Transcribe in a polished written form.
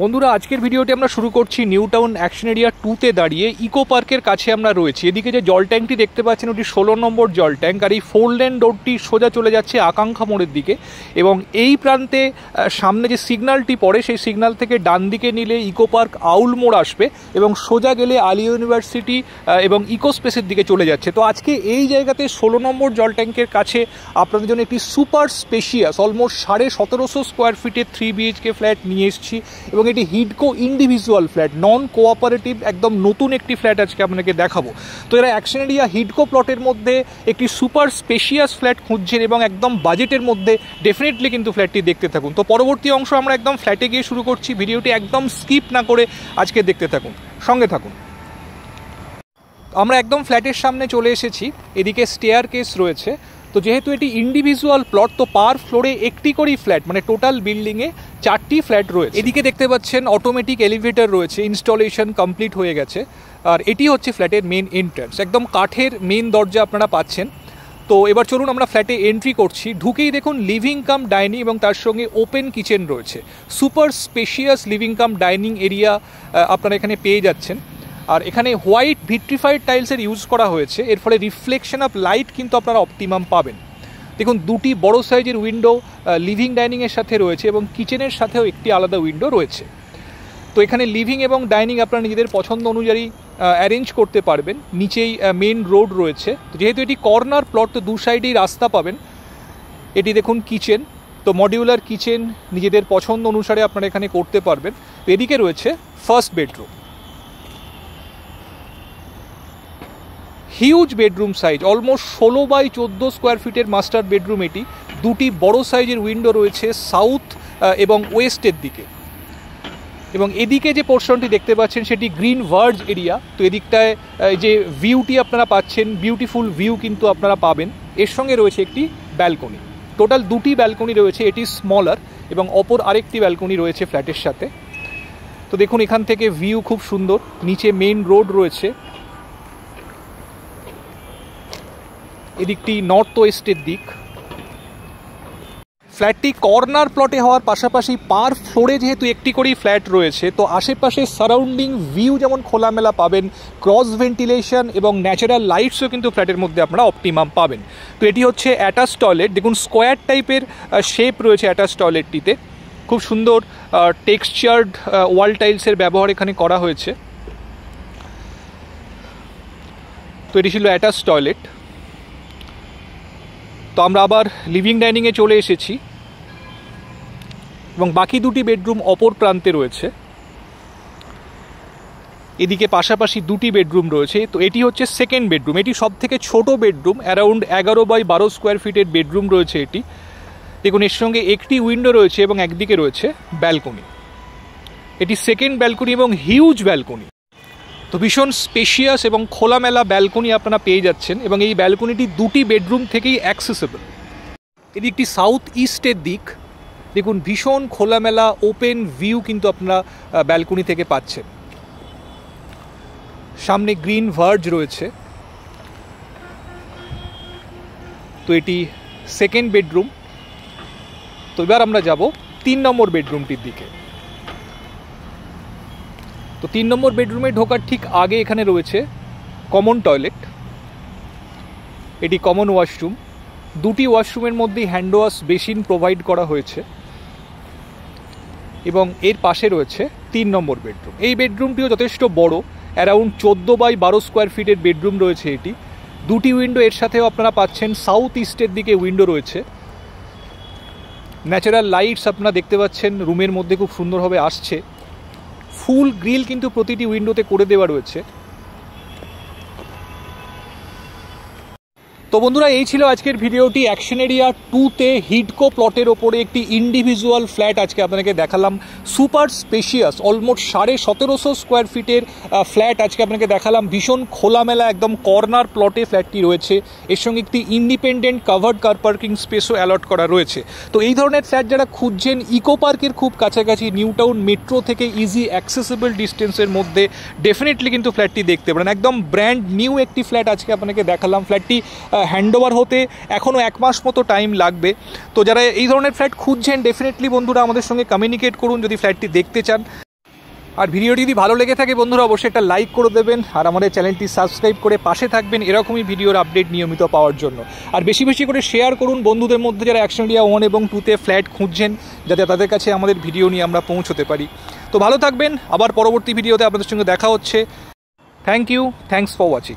বন্ধুরা আজকের ভিডিওটি আমরা শুরু করছি নিউ টাউন অ্যাকশন এরিয়া 2তে দাঁড়িয়ে ইকো পার্কের কাছে আমরা রয়েছি। এদিকে যে জল ট্যাঙ্কটি দেখতে পাচ্ছেন ওটি 16 নম্বর জল ট্যাঙ্ক, আর এই 4 লেন রোডটি সোজা চলে যাচ্ছে আকাঙ্ক্ষা মোড়ের দিকে এবং এই প্রান্তে সামনে যে সিগন্যালটি পড়ে সেই সিগন্যাল থেকে ডান দিকে নিলে ইকো পার্ক আউল মোড় আসবে এবং সোজা গেলে আলিয়া ইউনিভার্সিটি এবং ইকো স্পেসের দিকে চলে যাচ্ছে। তো আজকে এই জায়গাতে 16 নম্বর জল ট্যাঙ্কের কাছে আপনাদের জন্য একটি সুপার স্পেশিয়াস অলমোস্ট 1750 স্কোয়ার ফিটের 3 BHK ফ্ল্যাট নিয়ে এসেছি এবং এটি হিডকো ইন্ডিভিজুয়াল ফ্ল্যাট, নন কোঅপারেটিভ, একদম নতুন একটি ফ্ল্যাট আজকে আপনাকে দেখাবো। তো এরা অ্যাকশন এরিয়া হিডকো প্লটের মধ্যে একটি সুপার স্পেশিয়াস ফ্ল্যাট খুঁজছেন এবং একদম বাজেটের মধ্যে, ডেফিনেটলি কিন্তু ফ্ল্যাটটি দেখতে থাকুন। তো পরবর্তী অংশ আমরা একদম ফ্ল্যাটে গিয়ে শুরু করছি। ভিডিওটি একদম স্কিপ না করে আজকে দেখতে থাকুন, সঙ্গে থাকুন। আমরা একদম ফ্ল্যাটের সামনে চলে এসেছি। এদিকে স্টেয়ার কেস রয়েছে। তো যেহেতু এটি ইন্ডিভিজুয়াল প্লট, তো পার ফ্লোরে একটি করেই ফ্ল্যাট, মানে টোটাল বিল্ডিংয়ে 4টি ফ্ল্যাট রয়েছে। এদিকে দেখতে পাচ্ছেন অটোমেটিক এলিভেটর রয়েছে, ইনস্টলেশন কমপ্লিট হয়ে গেছে। আর এটি হচ্ছে ফ্ল্যাটের মেন এন্ট্রান্স, একদম কাঠের মেন দরজা আপনারা পাচ্ছেন। তো এবার চলুন আমরা ফ্ল্যাটে এন্ট্রি করছি। ঢুকেই দেখুন লিভিং কাম ডাইনিং এবং তার সঙ্গে ওপেন কিচেন রয়েছে। Super spacious living cum dining area আপনারা এখানে পেয়ে যাচ্ছেন। আর এখানে হোয়াইট ভিট্রিফাইড টাইলসের ইউজ করা হয়েছে, এর ফলে রিফ্লেকশন অফ লাইট কিন্তু আপনারা অপটিমাম পাবেন। দেখুন দুটি বড় সাইজের উইন্ডো লিভিং ডাইনিংয়ের সাথে রয়েছে এবং কিচেনের সাথেও একটি আলাদা উইন্ডো রয়েছে। তো এখানে লিভিং এবং ডাইনিং আপনারা নিজেদের পছন্দ অনুযায়ী অ্যারেঞ্জ করতে পারবেন। নিচেই মেন রোড রয়েছে। যেহেতু এটি কর্নার প্লট, তো দু সাইডেই রাস্তা পাবেন। এটি দেখুন কিচেন, তো মডিউলার কিচেন নিজেদের পছন্দ অনুসারে আপনারা এখানে করতে পারবেন। এদিকে রয়েছে first bedroom, huge bedroom size, almost 16 by 14 square ফিটের মাস্টার বেডরুম এটি। দুটি বড় সাইজের উইন্ডো রয়েছে সাউথ এবং ওয়েস্টের দিকে। এবং এদিকে যে পোর্শনটি দেখতে পাচ্ছেন সেটি গ্রিন ভার্জ এরিয়া। তো এদিকটায় যে ভিউটি আপনারা পাচ্ছেন, বিউটিফুল ভিউ কিন্তু আপনারা পাবেন। এর সঙ্গে রয়েছে একটি ব্যালকনি, টোটাল দুটি ব্যালকনি রয়েছে। এটি স্মলার এবং অপর আরেকটি ব্যালকনি রয়েছে ফ্ল্যাটের সাথে। তো দেখুন এখান থেকে ভিউ খুব সুন্দর। নিচে মেইন রোড রয়েছে, এদিকটি নর্থ ওয়েস্টের দিক। ফ্ল্যাটটি কর্নার প্লটে হওয়ার পাশাপাশি পার ফ্লোরে যেহেতু একটি করেই ফ্ল্যাট রয়েছে, তো আশেপাশে সারাউন্ডিং ভিউ যেমন খোলামেলা পাবেন, ক্রস ভেন্টিলেশন এবং ন্যাচারাল লাইটসও কিন্তু ফ্ল্যাটের মধ্যে আপনারা অপটিমাম পাবেন। তো এটি হচ্ছে অ্যাটাচ টয়লেট। দেখুন স্কোয়ার টাইপের শেপ রয়েছে অ্যাটাচ টয়লেটটিতে। খুব সুন্দর টেক্সচার্ড ওয়াল টাইলসের ব্যবহার এখানে করা হয়েছে। তো এটি ছিল অ্যাটাচ টয়লেট। তো আমরা আবার লিভিং ডাইনিংয়ে চলে এসেছি এবং বাকি দুটি বেডরুম অপর প্রান্তে রয়েছে। এদিকে পাশাপাশি দুটি বেডরুম রয়েছে। তো এটি হচ্ছে সেকেন্ড বেডরুম, এটি সব থেকে ছোট বেডরুম, অ্যারাউন্ড 11 বাই 12 স্কোয়ার ফিটের বেডরুম রয়েছে এটি। দেখুন এর সঙ্গে একটি উইন্ডো রয়েছে এবং একদিকে রয়েছে ব্যালকনি। এটি সেকেন্ড ব্যালকনি এবং হিউজ ব্যালকনি। তো ভীষণ স্পেশিয়াস এবং খোলামেলা ব্যালকনি আপনারা পেয়ে যাচ্ছেন এবং এই ব্যালকনিটি দুটি বেডরুম থেকেই অ্যাক্সেসেবল। এটি একটি সাউথ ইস্টের দিক। দেখুন ভীষণ খোলামেলা ওপেন ভিউ কিন্তু আপনারা ব্যালকনি থেকে পাচ্ছেন। সামনে গ্রিন ভার্জ রয়েছে। তো এটি সেকেন্ড বেডরুম। তো এবার আমরা যাব 3 নম্বর বেডরুমটির দিকে। তো 3 নম্বর বেডরুমে ঢোকার ঠিক আগে এখানে রয়েছে কমন টয়লেট। এটি কমন ওয়াশরুম। দুটি ওয়াশরুমের মধ্যেই হ্যান্ড ওয়াশ বেসিন প্রোভাইড করা হয়েছে এবং এর পাশে রয়েছে 3 নম্বর বেডরুম। এই বেডরুমটিও যথেষ্ট বড়, অ্যারাউন্ড 14 বাই 12 স্কোয়ার ফিটের বেডরুম রয়েছে এটি। দুটি উইন্ডো এর সাথেও আপনারা পাচ্ছেন, সাউথ ইস্টের দিকে উইন্ডো রয়েছে। ন্যাচারাল লাইটস আপনারা দেখতে পাচ্ছেন রুমের মধ্যে খুব সুন্দরভাবে আসছে। ফুল গ্রিল কিন্তু প্রতিটি উইন্ডোতে করে দেওয়া রয়েছে। তো বন্ধুরা এই ছিল আজকের ভিডিওটি। অ্যাকশন এরিয়া 2তে হিডকো প্লটের ওপরে একটি ইন্ডিভিজুয়াল ফ্ল্যাট আজকে আপনাকে দেখালাম। সুপার স্পেশিয়াস অলমোস্ট 1750 স্কোয়ার ফিটের ফ্ল্যাট আজকে আপনাকে দেখালাম। ভীষণ খোলামেলা একদম কর্নার প্লটে ফ্ল্যাটটি রয়েছে। এর সঙ্গে একটি ইন্ডিপেন্ডেন্ট কাভার্ড কার পার্কিং স্পেসও অ্যালট করা রয়েছে। তো এই ধরনের ফ্ল্যাট যারা খুঁজছেন ইকো পার্কের খুব কাছাকাছি, নিউ টাউন মেট্রো থেকে ইজি অ্যাক্সেসেবল ডিস্টেন্সের মধ্যে, ডেফিনেটলি কিন্তু ফ্ল্যাটটি দেখতে পারেন। একদম ব্র্যান্ড নিউ একটি ফ্ল্যাট আজকে আপনাকে দেখালাম। ফ্ল্যাটটি হ্যান্ডওভার হতে এখনও 1 মাস মতো টাইম লাগবে। তো যারা এই ধরনের ফ্ল্যাট খুঁজছেন, ডেফিনেটলি বন্ধুরা আমাদের সঙ্গে কমিউনিকেট করুন যদি ফ্ল্যাটটি দেখতে চান। আর ভিডিওটি যদি ভালো লেগে থাকে বন্ধুরা অবশ্যই একটা লাইক করে দেবেন, আর আমাদের চ্যানেলটি সাবস্ক্রাইব করে পাশে থাকবেন এরকমই ভিডিওর আপডেট নিয়মিত পাওয়ার জন্য। আর বেশি বেশি করে শেয়ার করুন বন্ধুদের মধ্যে যারা অ্যাকশন এরিয়া 1 এবং 2-তে ফ্ল্যাট খুঁজছেন, যাতে তাদের কাছে আমাদের ভিডিও নিয়ে আমরা পৌঁছতে পারি। তো ভালো থাকবেন, আবার পরবর্তী ভিডিওতে আপনাদের সঙ্গে দেখা হচ্ছে। Thank you, thanks for watching.